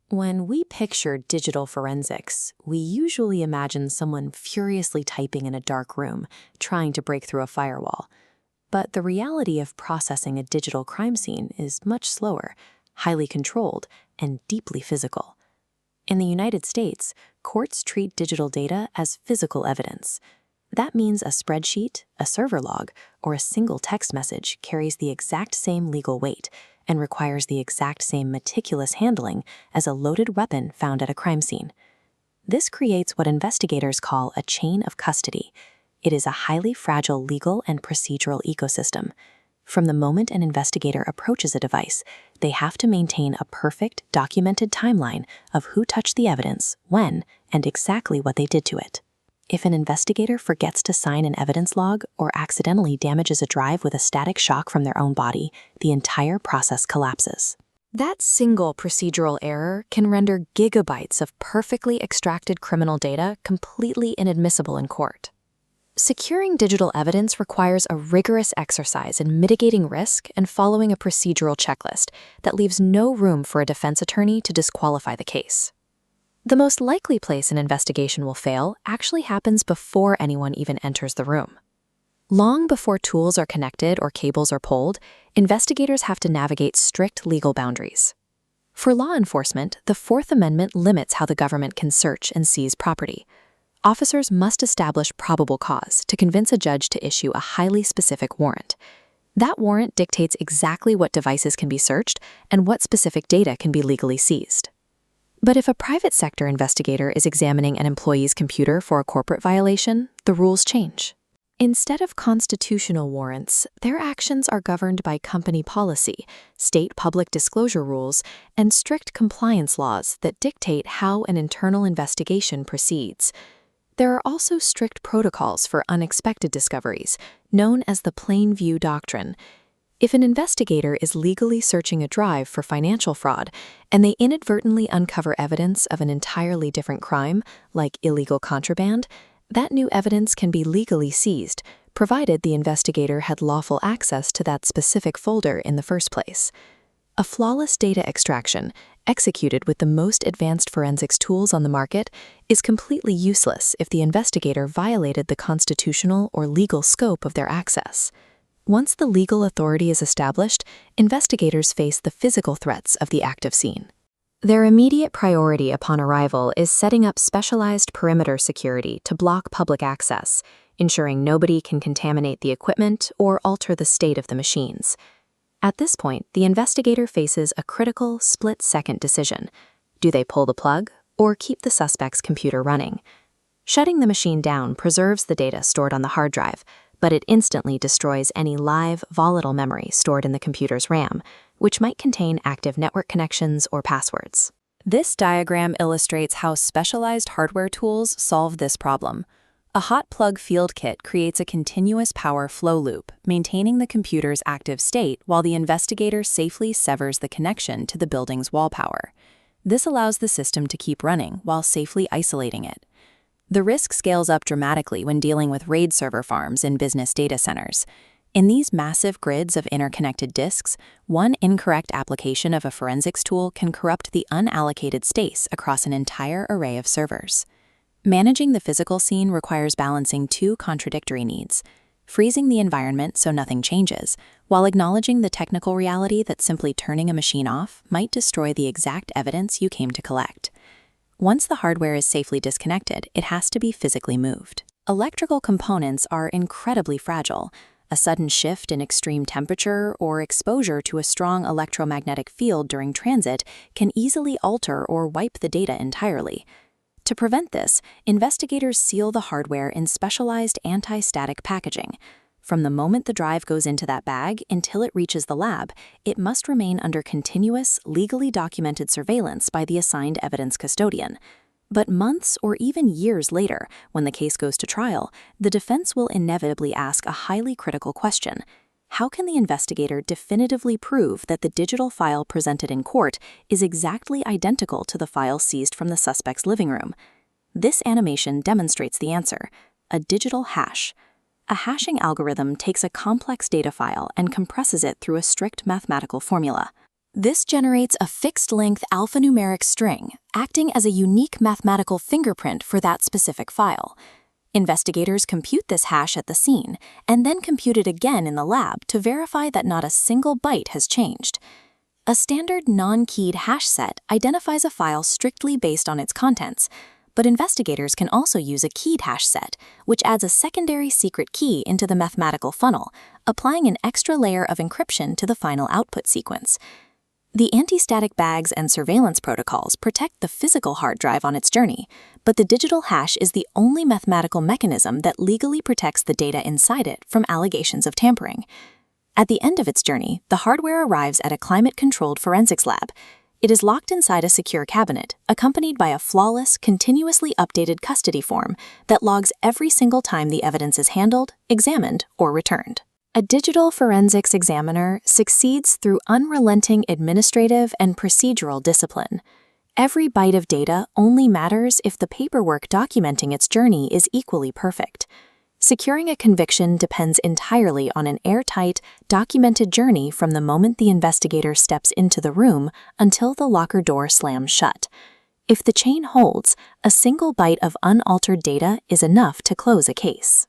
When we picture digital forensics, we usually imagine someone furiously typing in a dark room, trying to break through a firewall. But the reality of processing a digital crime scene is much slower, highly controlled, and deeply physical. In the United States, courts treat digital data as physical evidence. That means a spreadsheet, a server log, or a single text message carries the exact same legal weight and requires the exact same meticulous handling as a loaded weapon found at a crime scene. This creates what investigators call a chain of custody. It is a highly fragile legal and procedural ecosystem. From the moment an investigator approaches a device, they have to maintain a perfect, documented timeline of who touched the evidence, when, and exactly what they did to it. If an investigator forgets to sign an evidence log or accidentally damages a drive with a static shock from their own body, the entire process collapses. That single procedural error can render gigabytes of perfectly extracted criminal data completely inadmissible in court. Securing digital evidence requires a rigorous exercise in mitigating risk and following a procedural checklist that leaves no room for a defense attorney to disqualify the case. The most likely place an investigation will fail actually happens before anyone even enters the room. Long before tools are connected or cables are pulled, investigators have to navigate strict legal boundaries. For law enforcement, the Fourth Amendment limits how the government can search and seize property. Officers must establish probable cause to convince a judge to issue a highly specific warrant. That warrant dictates exactly what devices can be searched and what specific data can be legally seized. But if a private sector investigator is examining an employee's computer for a corporate violation, the rules change. Instead of constitutional warrants, their actions are governed by company policy, state public disclosure rules, and strict compliance laws that dictate how an internal investigation proceeds. There are also strict protocols for unexpected discoveries, known as the plain view doctrine. If an investigator is legally searching a drive for financial fraud and they inadvertently uncover evidence of an entirely different crime, like illegal contraband, that new evidence can be legally seized, provided the investigator had lawful access to that specific folder in the first place. A flawless data extraction, executed with the most advanced forensics tools on the market, is completely useless if the investigator violated the constitutional or legal scope of their access. Once the legal authority is established, investigators face the physical threats of the active scene. Their immediate priority upon arrival is setting up specialized perimeter security to block public access, ensuring nobody can contaminate the equipment or alter the state of the machines. At this point, the investigator faces a critical split-second decision. Do they pull the plug or keep the suspect's computer running? Shutting the machine down preserves the data stored on the hard drive, but it instantly destroys any live, volatile memory stored in the computer's RAM, which might contain active network connections or passwords. This diagram illustrates how specialized hardware tools solve this problem. A hot plug field kit creates a continuous power flow loop, maintaining the computer's active state while the investigator safely severs the connection to the building's wall power. This allows the system to keep running while safely isolating it. The risk scales up dramatically when dealing with RAID server farms in business data centers. In these massive grids of interconnected disks, one incorrect application of a forensics tool can corrupt the unallocated space across an entire array of servers. Managing the physical scene requires balancing two contradictory needs: freezing the environment so nothing changes, while acknowledging the technical reality that simply turning a machine off might destroy the exact evidence you came to collect. Once the hardware is safely disconnected, it has to be physically moved. Electrical components are incredibly fragile. A sudden shift in extreme temperature or exposure to a strong electromagnetic field during transit can easily alter or wipe the data entirely. To prevent this, investigators seal the hardware in specialized anti-static packaging. From the moment the drive goes into that bag until it reaches the lab, it must remain under continuous, legally documented surveillance by the assigned evidence custodian. But months or even years later, when the case goes to trial, the defense will inevitably ask a highly critical question: how can the investigator definitively prove that the digital file presented in court is exactly identical to the file seized from the suspect's living room? This animation demonstrates the answer: a digital hash. A hashing algorithm takes a complex data file and compresses it through a strict mathematical formula. This generates a fixed-length alphanumeric string, acting as a unique mathematical fingerprint for that specific file. Investigators compute this hash at the scene, and then compute it again in the lab to verify that not a single byte has changed. A standard non-keyed hash set identifies a file strictly based on its contents, but investigators can also use a keyed hash set, which adds a secondary secret key into the mathematical funnel, applying an extra layer of encryption to the final output sequence. The anti-static bags and surveillance protocols protect the physical hard drive on its journey, but the digital hash is the only mathematical mechanism that legally protects the data inside it from allegations of tampering. At the end of its journey, the hardware arrives at a climate-controlled forensics lab. It is locked inside a secure cabinet, accompanied by a flawless, continuously updated custody form that logs every single time the evidence is handled, examined, or returned. A digital forensics examiner succeeds through unrelenting administrative and procedural discipline. Every byte of data only matters if the paperwork documenting its journey is equally perfect. Securing a conviction depends entirely on an airtight, documented journey from the moment the investigator steps into the room until the locker door slams shut. If the chain holds, a single byte of unaltered data is enough to close a case.